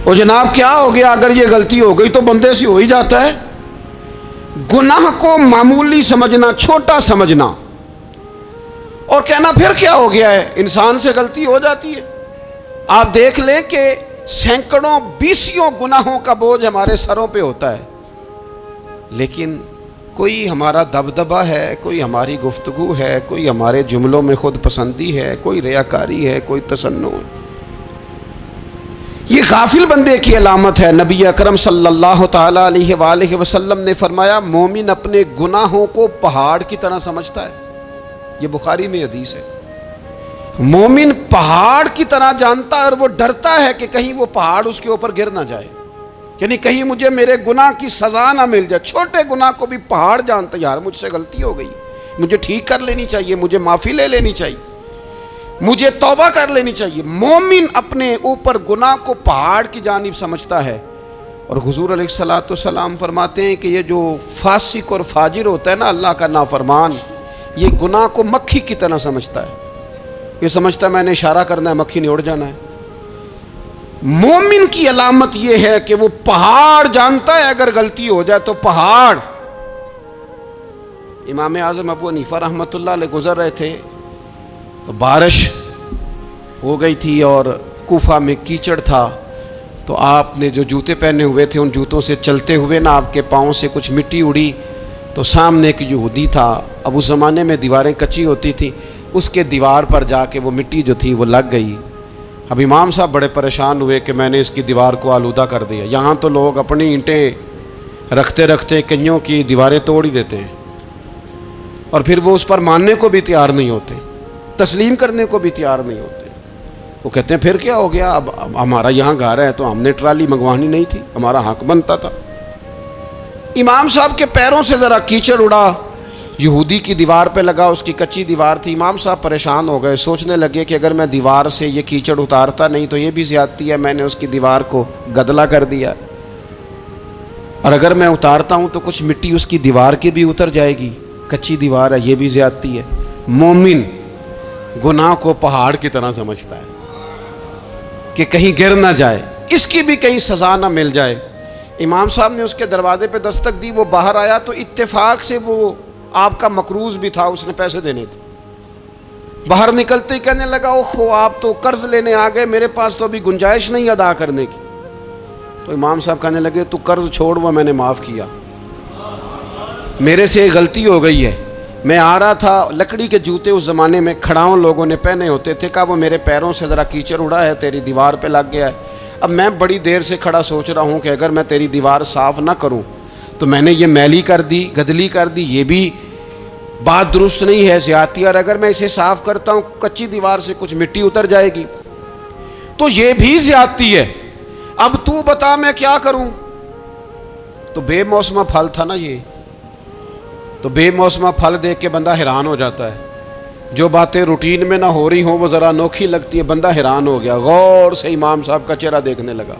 اور جناب کیا ہو گیا اگر یہ غلطی ہو گئی تو بندے سے ہو ہی جاتا ہے. گناہ کو معمولی سمجھنا، چھوٹا سمجھنا اور کہنا پھر کیا ہو گیا ہے، انسان سے غلطی ہو جاتی ہے. آپ دیکھ لیں کہ سینکڑوں بیسیوں گناہوں کا بوجھ ہمارے سروں پہ ہوتا ہے، لیکن کوئی ہمارا دبدبہ ہے، کوئی ہماری گفتگو ہے، کوئی ہمارے جملوں میں خود پسندی ہے، کوئی ریاکاری ہے، کوئی تصنع ہے. یہ غافل بندے کی علامت ہے. نبی اکرم صلی اللہ تعالی علیہ وآلہ وسلم نے فرمایا مومن اپنے گناہوں کو پہاڑ کی طرح سمجھتا ہے. یہ بخاری میں حدیث ہے. مومن پہاڑ کی طرح جانتا ہے اور وہ ڈرتا ہے کہ کہیں وہ پہاڑ اس کے اوپر گر نہ جائے، یعنی کہیں مجھے میرے گناہ کی سزا نہ مل جائے. چھوٹے گناہ کو بھی پہاڑ جانتا ہے، یار مجھ سے غلطی ہو گئی، مجھے ٹھیک کر لینی چاہیے، مجھے معافی لے لینی چاہیے، مجھے توبہ کر لینی چاہیے. مومن اپنے اوپر گناہ کو پہاڑ کی جانب سمجھتا ہے. اور حضور علیہ الصلوۃ والسلام فرماتے ہیں کہ یہ جو فاسق اور فاجر ہوتا ہے نا، اللہ کا نافرمان، یہ گناہ کو مکھی کی طرح سمجھتا ہے. یہ سمجھتا ہے میں نے اشارہ کرنا ہے، مکھی نے اڑ جانا ہے. مومن کی علامت یہ ہے کہ وہ پہاڑ جانتا ہے، اگر غلطی ہو جائے تو پہاڑ. امام اعظم ابو حنیفہ رحمۃ اللہ علیہ گزر رہے تھے تو بارش ہو گئی تھی اور کوفہ میں کیچڑ تھا، تو آپ نے جو جوتے پہنے ہوئے تھے ان جوتوں سے چلتے ہوئے نا آپ کے پاؤں سے کچھ مٹی اڑی، تو سامنے ایک یہودی تھا، اب اس زمانے میں دیواریں کچی ہوتی تھیں، اس کے دیوار پر جا کے وہ مٹی جو تھی وہ لگ گئی. اب امام صاحب بڑے پریشان ہوئے کہ میں نے اس کی دیوار کو آلودہ کر دیا. یہاں تو لوگ اپنی اینٹیں رکھتے رکھتے کئیوں کی دیواریں توڑ ہی دیتے ہیں، اور پھر وہ اس پر ماننے کو بھی تیار نہیں ہوتے، تسلیم کرنے کو بھی تیار نہیں ہوتے. وہ کہتے ہیں پھر کیا ہو گیا، اب ہمارا یہاں گھر ہے تو ہم نے ٹرالی منگوانی نہیں تھی، ہمارا حق بنتا تھا. امام صاحب کے پیروں سے ذرا کیچڑ اڑا، یہودی کی دیوار پہ لگا، اس کی کچی دیوار تھی. امام صاحب پریشان ہو گئے، سوچنے لگے کہ اگر میں دیوار سے یہ کیچڑ اتارتا نہیں تو یہ بھی زیادتی ہے، میں نے اس کی دیوار کو گدلا کر دیا، اور اگر میں اتارتا ہوں تو کچھ مٹی اس کی دیوار کی بھی اتر جائے گی، کچی دیوار ہے، یہ بھی زیادتی ہے. مومن گناہ کو پہاڑ کی طرح سمجھتا ہے کہ کہیں گر نہ جائے، اس کی بھی کہیں سزا نہ مل جائے. امام صاحب نے اس کے دروازے پہ دستک دی، وہ باہر آیا تو اتفاق سے وہ آپ کا مقروض بھی تھا، اس نے پیسے دینے تھے. باہر نکلتے ہی کہنے لگا اوہو آپ تو قرض لینے آ گئے، میرے پاس تو ابھی گنجائش نہیں ادا کرنے کی. تو امام صاحب کہنے لگے تو قرض چھوڑ، وہ میں نے معاف کیا، میرے سے غلطی ہو گئی ہے. میں آ رہا تھا، لکڑی کے جوتے اس زمانے میں کھڑاؤں لوگوں نے پہنے ہوتے تھے، کہا وہ میرے پیروں سے ذرا کیچڑ اڑا ہے، تیری دیوار پہ لگ گیا ہے. اب میں بڑی دیر سے کھڑا سوچ رہا ہوں کہ اگر میں تیری دیوار صاف نہ کروں تو میں نے یہ میلی کر دی، گدلی کر دی، یہ بھی بات درست نہیں ہے، زیادتی. اور اگر میں اسے صاف کرتا ہوں کچی دیوار سے کچھ مٹی اتر جائے گی تو یہ بھی زیادتی ہے. اب تو بتا میں کیا کروں. تو بے موسمہ پھل تھا نا یہ، تو بے موسمہ پھل دیکھ کے بندہ حیران ہو جاتا ہے. جو باتیں روٹین میں نہ ہو رہی ہوں وہ ذرا انوکھی لگتی ہیں، بندہ حیران ہو گیا. غور سے امام صاحب کا چہرہ دیکھنے لگا،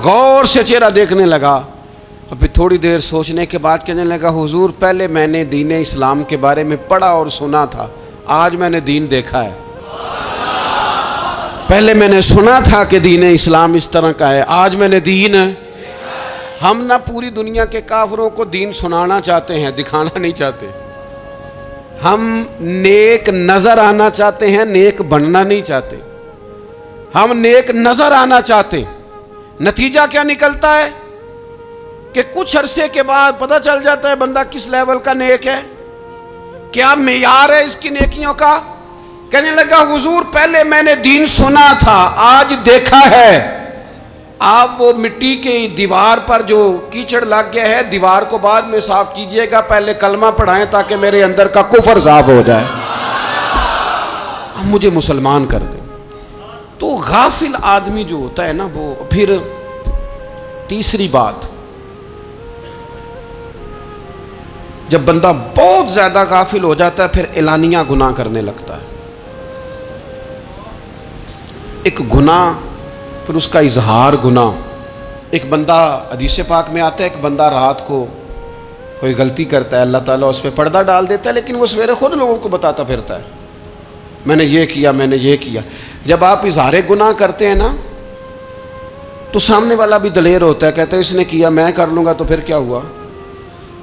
غور سے چہرہ دیکھنے لگا. اور پھر تھوڑی دیر سوچنے کے بعد کہنے لگا حضور پہلے میں نے دین اسلام کے بارے میں پڑھا اور سنا تھا، آج میں نے دین دیکھا ہے. پہلے میں نے سنا تھا کہ دین اسلام اس طرح کا ہے، آج میں نے دین. ہم نہ پوری دنیا کے کافروں کو دین سنانا چاہتے ہیں، دکھانا نہیں چاہتے. ہم نیک نظر آنا چاہتے ہیں، نیک بننا نہیں چاہتے. ہم نیک نظر آنا چاہتے ہیں. نتیجہ کیا نکلتا ہے کہ کچھ عرصے کے بعد پتہ چل جاتا ہے بندہ کس لیول کا نیک ہے، کیا معیار ہے اس کی نیکیوں کا. کہنے لگا حضور پہلے میں نے دین سنا تھا، آج دیکھا ہے. آپ وہ مٹی کی دیوار پر جو کیچڑ لگ گیا ہے، دیوار کو بعد میں صاف کیجئے گا، پہلے کلمہ پڑھائیں تاکہ میرے اندر کا کفر صاف ہو جائے، اب مجھے مسلمان کر دیں. تو غافل آدمی جو ہوتا ہے نا وہ پھر تیسری بات، جب بندہ بہت زیادہ غافل ہو جاتا ہے پھر اعلانیہ گناہ کرنے لگتا ہے. ایک گناہ پھر اس کا اظہار گناہ. ایک بندہ حدیث پاک میں آتا ہے، ایک بندہ رات کو کوئی غلطی کرتا ہے، اللہ تعالیٰ اس پہ پردہ ڈال دیتا ہے، لیکن وہ سویرے خود لوگوں کو بتاتا پھرتا ہے میں نے یہ کیا، میں نے یہ کیا. جب آپ اظہار گناہ کرتے ہیں نا تو سامنے والا بھی دلیر ہوتا ہے، کہتا ہے اس نے کیا میں کر لوں گا تو پھر کیا ہوا۔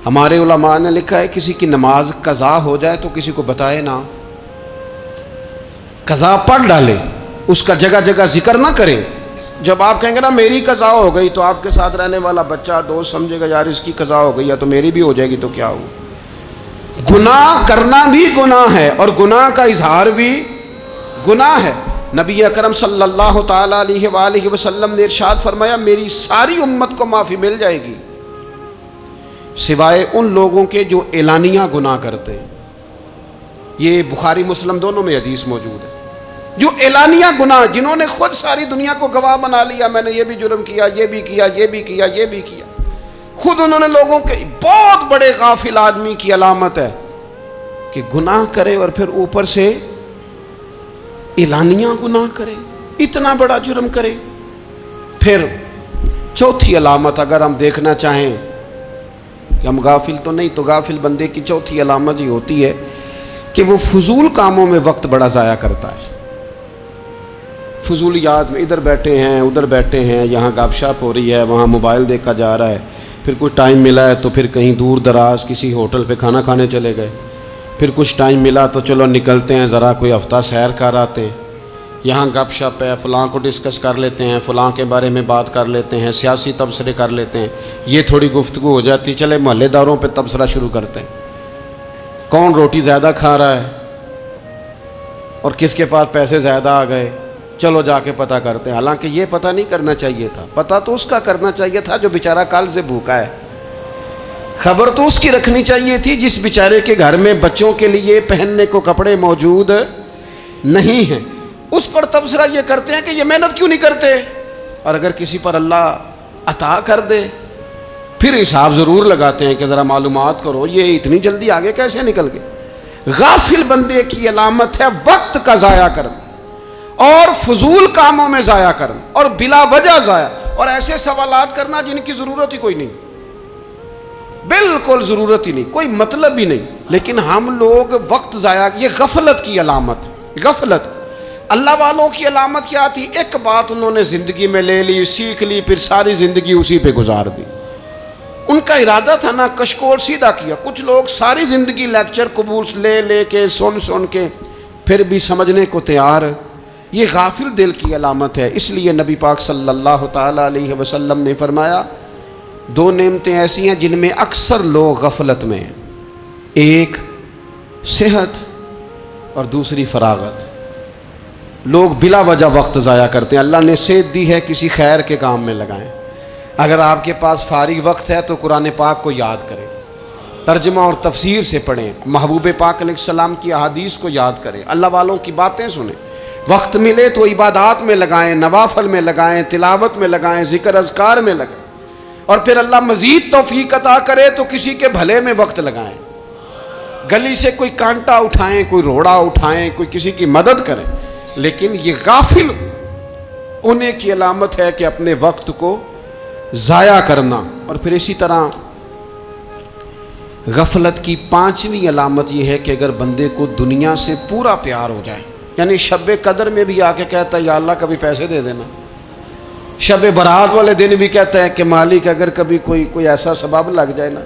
ہمارے علماء نے لکھا ہے کسی کی نماز قضا ہو جائے تو کسی کو بتائے نہ، قضا پڑھ ڈالے، اس کا جگہ جگہ ذکر نہ کرے۔ جب آپ کہیں گے نا میری قضا ہو گئی، تو آپ کے ساتھ رہنے والا بچہ دوست سمجھے گا یار اس کی قضا ہو گئی ہے تو میری بھی ہو جائے گی تو کیا ہو۔ گناہ کرنا بھی گناہ ہے اور گناہ کا اظہار بھی گناہ ہے۔ نبی اکرم صلی اللہ تعالی علیہ وآلہ وسلم نے ارشاد فرمایا میری ساری امت کو معافی مل جائے گی سوائے ان لوگوں کے جو اعلانیہ گناہ کرتے ہیں۔ یہ بخاری مسلم دونوں میں حدیث موجود ہے۔ جو اعلانیہ گناہ، جنہوں نے خود ساری دنیا کو گواہ بنا لیا میں نے یہ بھی جرم کیا، یہ بھی کیا، یہ بھی کیا، یہ بھی کیا، خود انہوں نے لوگوں کے، بہت بڑے غافل آدمی کی علامت ہے کہ گناہ کرے اور پھر اوپر سے اعلانیہ گناہ کرے، اتنا بڑا جرم کرے۔ پھر چوتھی علامت اگر ہم دیکھنا چاہیں کہ ہم غافل تو نہیں، تو غافل بندے کی چوتھی علامت یہ ہوتی ہے کہ وہ فضول کاموں میں وقت بڑا ضائع کرتا ہے۔ فضولیات میں ادھر بیٹھے ہیں ادھر بیٹھے ہیں، یہاں گپ شپ ہو رہی ہے، وہاں موبائل دیکھا جا رہا ہے، پھر کچھ ٹائم ملا ہے تو پھر کہیں دور دراز کسی ہوٹل پہ کھانا کھانے چلے گئے، پھر کچھ ٹائم ملا تو چلو نکلتے ہیں ذرا کوئی ہفتہ سیر کر آتے ہیں، یہاں گپ شپ ہے، فلاں کو ڈسکس کر لیتے ہیں، فلاں کے بارے میں بات کر لیتے ہیں، سیاسی تبصرے کر لیتے ہیں، یہ تھوڑی گفتگو ہو جاتی، چلے محلے داروں پہ تبصرہ شروع کرتے ہیں، کون روٹی زیادہ کھا رہا ہے اور کس کے پاس پیسے زیادہ آ گئے، چلو جا کے پتہ کرتے ہیں۔ حالانکہ یہ پتہ نہیں کرنا چاہیے تھا، پتہ تو اس کا کرنا چاہیے تھا جو بیچارہ کل سے بھوکا ہے، خبر تو اس کی رکھنی چاہیے تھی جس بیچارے کے گھر میں بچوں کے لیے پہننے کو کپڑے موجود نہیں ہیں۔ اس پر تبصرہ یہ کرتے ہیں کہ یہ محنت کیوں نہیں کرتے، اور اگر کسی پر اللہ عطا کر دے پھر حساب ضرور لگاتے ہیں کہ ذرا معلومات کرو یہ اتنی جلدی آگے کیسے نکل گئے۔ غافل بندے کی علامت ہے وقت کا ضائع کرنا اور فضول کاموں میں ضائع کرنا اور بلا وجہ ضائع، اور ایسے سوالات کرنا جن کی ضرورت ہی کوئی نہیں، بالکل ضرورت ہی نہیں، کوئی مطلب ہی نہیں، لیکن ہم لوگ وقت ضائع، یہ غفلت کی علامت۔ غفلت اللہ والوں کی علامت کیا تھی؟ ایک بات انہوں نے زندگی میں لے لی، سیکھ لی، پھر ساری زندگی اسی پہ گزار دی۔ ان کا ارادہ تھا نا کشکول سیدھا کیا۔ کچھ لوگ ساری زندگی لیکچر قبول لے کے سن کے پھر بھی سمجھنے کو تیار، یہ غافل دل کی علامت ہے۔ اس لیے نبی پاک صلی اللہ تعالی علیہ وسلم نے فرمایا دو نعمتیں ایسی ہیں جن میں اکثر لوگ غفلت میں ہیں، ایک صحت اور دوسری فراغت۔ لوگ بلا وجہ وقت ضائع کرتے ہیں۔ اللہ نے صحت دی ہے کسی خیر کے کام میں لگائیں۔ اگر آپ کے پاس فارغ وقت ہے تو قرآن پاک کو یاد کریں، ترجمہ اور تفسیر سے پڑھیں، محبوب پاک علیہ السلام کی احادیث کو یاد کریں، اللہ والوں کی باتیں سنیں۔ وقت ملے تو عبادات میں لگائیں، نوافل میں لگائیں، تلاوت میں لگائیں، ذکر اذکار میں لگائیں، اور پھر اللہ مزید توفیق عطا کرے تو کسی کے بھلے میں وقت لگائیں، گلی سے کوئی کانٹا اٹھائیں، کوئی روڑا اٹھائیں، کوئی کسی کی مدد کریں۔ لیکن یہ غافل ہونے کی علامت ہے کہ اپنے وقت کو ضائع کرنا۔ اور پھر اسی طرح غفلت کی پانچویں علامت یہ ہے کہ اگر بندے کو دنیا سے پورا پیار ہو جائے، یعنی شب قدر میں بھی آ کے کہتا ہے یا اللہ کبھی پیسے دے دینا، شب برات والے دن بھی کہتا ہے کہ مالک اگر کبھی کوئی ایسا سبب لگ جائے نا،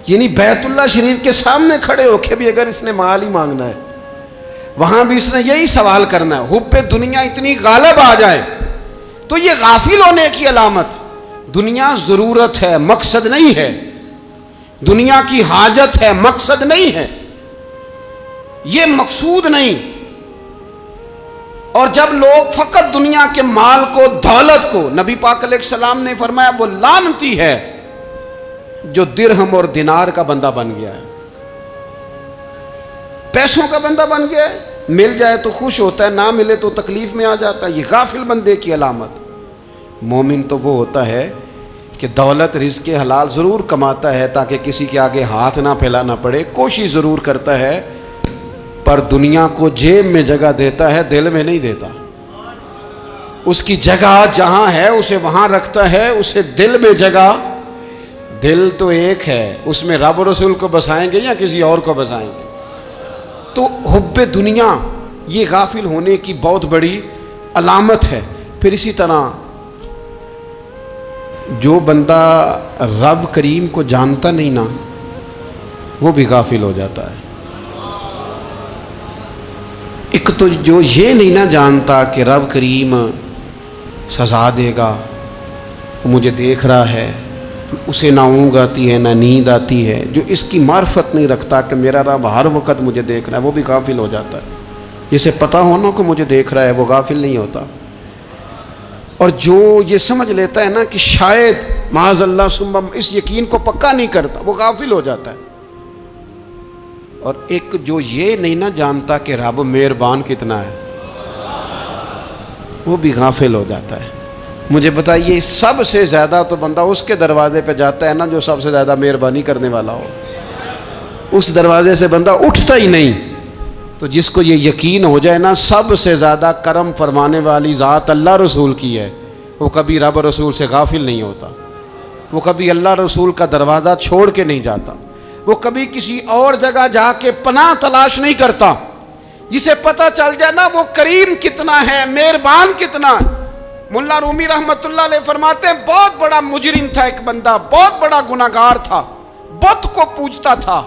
یعنی بیت اللہ شریف کے سامنے کھڑے ہو کے بھی اگر اس نے مال ہی مانگنا ہے وہاں بھی اس نے یہی سوال کرنا ہے، حب دنیا اتنی غالب آ جائے، تو یہ غافل ہونے کی علامت۔ دنیا ضرورت ہے، مقصد نہیں ہے، دنیا کی حاجت ہے، مقصد نہیں ہے، یہ مقصود نہیں۔ اور جب لوگ فقط دنیا کے مال کو، دولت کو، نبی پاک علیہ السلام نے فرمایا وہ لعنتی ہے جو درہم اور دینار کا بندہ بن گیا ہے، پیسوں کا بندہ بن گیا ہے، مل جائے تو خوش ہوتا ہے، نہ ملے تو تکلیف میں آ جاتا ہے۔ یہ غافل بندے کی علامت۔ مومن تو وہ ہوتا ہے کہ دولت رزق حلال ضرور کماتا ہے تاکہ کسی کے آگے ہاتھ نہ پھیلانا پڑے، کوشش ضرور کرتا ہے، پر دنیا کو جیب میں جگہ دیتا ہے، دل میں نہیں دیتا۔ اس کی جگہ جہاں ہے اسے وہاں رکھتا ہے، اسے دل میں جگہ، دل تو ایک ہے، اس میں رب و رسول کو بسائیں گے یا کسی اور کو بسائیں گے؟ تو حب دنیا یہ غافل ہونے کی بہت بڑی علامت ہے۔ پھر اسی طرح جو بندہ رب کریم کو جانتا نہیں نا وہ بھی غافل ہو جاتا ہے۔ ایک تو جو یہ نہیں نہ جانتا کہ رب کریم سزا دے گا، وہ مجھے دیکھ رہا ہے، اسے نہ اونگ آتی ہے نہ نیند آتی ہے، جو اس کی معرفت نہیں رکھتا کہ میرا رب ہر وقت مجھے دیکھ رہا ہے، وہ بھی غافل ہو جاتا ہے۔ جسے پتہ ہونا کہ مجھے دیکھ رہا ہے وہ غافل نہیں ہوتا۔ اور جو یہ سمجھ لیتا ہے نا کہ شاید معاذ اللہ ثم اس یقین کو پکا نہیں کرتا، وہ غافل ہو جاتا ہے۔ اور ایک جو یہ نہیں نہ جانتا کہ رب مہربان کتنا ہے، وہ بھی غافل ہو جاتا ہے۔ مجھے بتائیے سب سے زیادہ تو بندہ اس کے دروازے پہ جاتا ہے نا جو سب سے زیادہ مہربانی کرنے والا ہو، اس دروازے سے بندہ اٹھتا ہی نہیں۔ تو جس کو یہ یقین ہو جائے نا سب سے زیادہ کرم فرمانے والی ذات اللہ رسول کی ہے، وہ کبھی رب رسول سے غافل نہیں ہوتا، وہ کبھی اللہ رسول کا دروازہ چھوڑ کے نہیں جاتا، وہ کبھی کسی اور جگہ جا کے پناہ تلاش نہیں کرتا۔ جسے پتہ چل جائے نا وہ کریم کتنا ہے، مہربان کتنا ہے۔ ملا رومی رحمت اللہ علیہ فرماتے ہیں بہت بڑا مجرم تھا ایک بندہ، بہت بڑا گناہگار تھا، بت کو پوجتا تھا،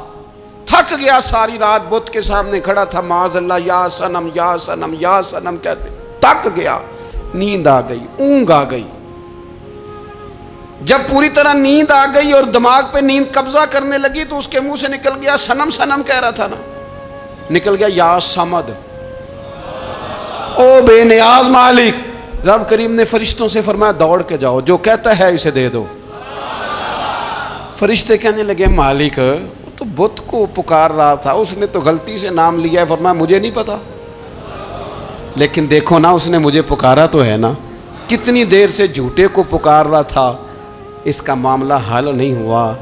تھک گیا، ساری رات بت کے سامنے کھڑا تھا، معاذ اللہ یا صنم یا صنم یا صنم کہتے، تھک گیا، نیند آ گئی، اونگ آ گئی۔ جب پوری طرح نیند آ گئی اور دماغ پہ نیند قبضہ کرنے لگی تو اس کے منہ سے نکل گیا، صنم صنم کہہ رہا تھا نا، نکل گیا یا صمد، او بے نیاز مالک۔ رب کریم نے فرشتوں سے فرمایا دوڑ کے جاؤ، جو کہتا ہے اسے دے دو۔ فرشتے کہنے لگے مالک وہ تو بت کو پکار رہا تھا، اس نے تو غلطی سے نام لیا ہے۔ فرمایا مجھے نہیں پتا، لیکن دیکھو نا اس نے مجھے پکارا تو ہے نا، کتنی دیر سے جھوٹے کو پکار رہا تھا، اس کا معاملہ حل نہیں ہوا۔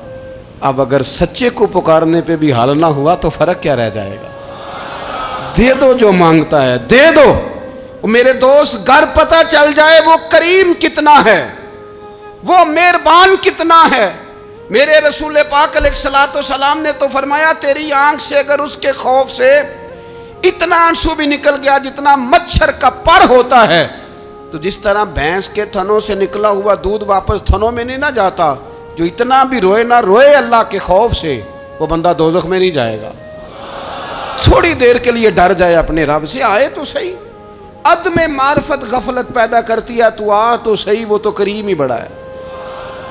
اب اگر سچے کو پکارنے پہ بھی حل نہ ہوا تو فرق کیا رہ جائے گا؟ دے دو جو مانگتا ہے، دے دو۔ میرے دوست گر پتہ چل جائے وہ کریم کتنا ہے، وہ مہربان کتنا ہے۔ میرے رسول پاک علیہ الصلوۃ والسلام نے تو فرمایا تیری آنکھ سے اگر اس کے خوف سے اتنا آنسو بھی نکل گیا جتنا مچھر کا پر ہوتا ہے، تو جس طرح بھینس کے تھنوں سے نکلا ہوا دودھ واپس تھنوں میں نہیں نہ جاتا، جو اتنا بھی روئے نہ روئے اللہ کے خوف سے، وہ بندہ دوزخ میں نہیں جائے گا۔ تھوڑی دیر کے لیے ڈر جائے اپنے رب سے، آئے تو صحیح۔ عدم معرفت غفلت پیدا کرتی ہے، تو آ تو صحیح، وہ تو کریم ہی بڑا ہے،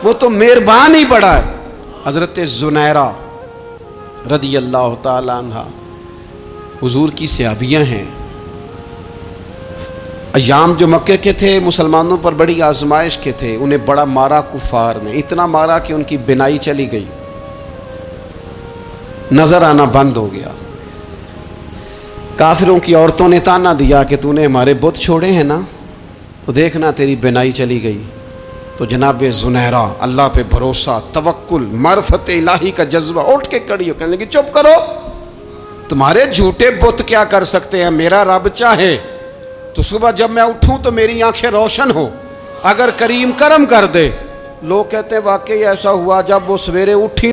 وہ تو مہربان ہی بڑا ہے۔ حضرت زنیرہ رضی اللہ تعالی عنہ حضور کی صحابیاں ہیں۔ ایام جو مکے کے تھے مسلمانوں پر بڑی آزمائش کے تھے، انہیں بڑا مارا کفار نے، اتنا مارا کہ ان کی بینائی چلی گئی، نظر آنا بند ہو گیا۔ کافروں کی عورتوں نے تانا دیا کہ تو نے ہمارے بت چھوڑے ہیں نا، تو دیکھنا تیری بینائی چلی گئی۔ تو جناب زنیرہ اللہ پہ بھروسہ، توکل، معرفت الہی کا جذبہ، اٹھ کے کھڑی ہو کہنے لگی چپ کرو، تمہارے جھوٹے بت کیا کر سکتے ہیں، میرا رب چاہے تو صبح جب میں اٹھوں تو میری آنکھیں روشن ہو، اگر کریم کرم کر دے۔ لوگ کہتے ہیں واقعی ایسا ہوا، جب وہ سویرے اٹھی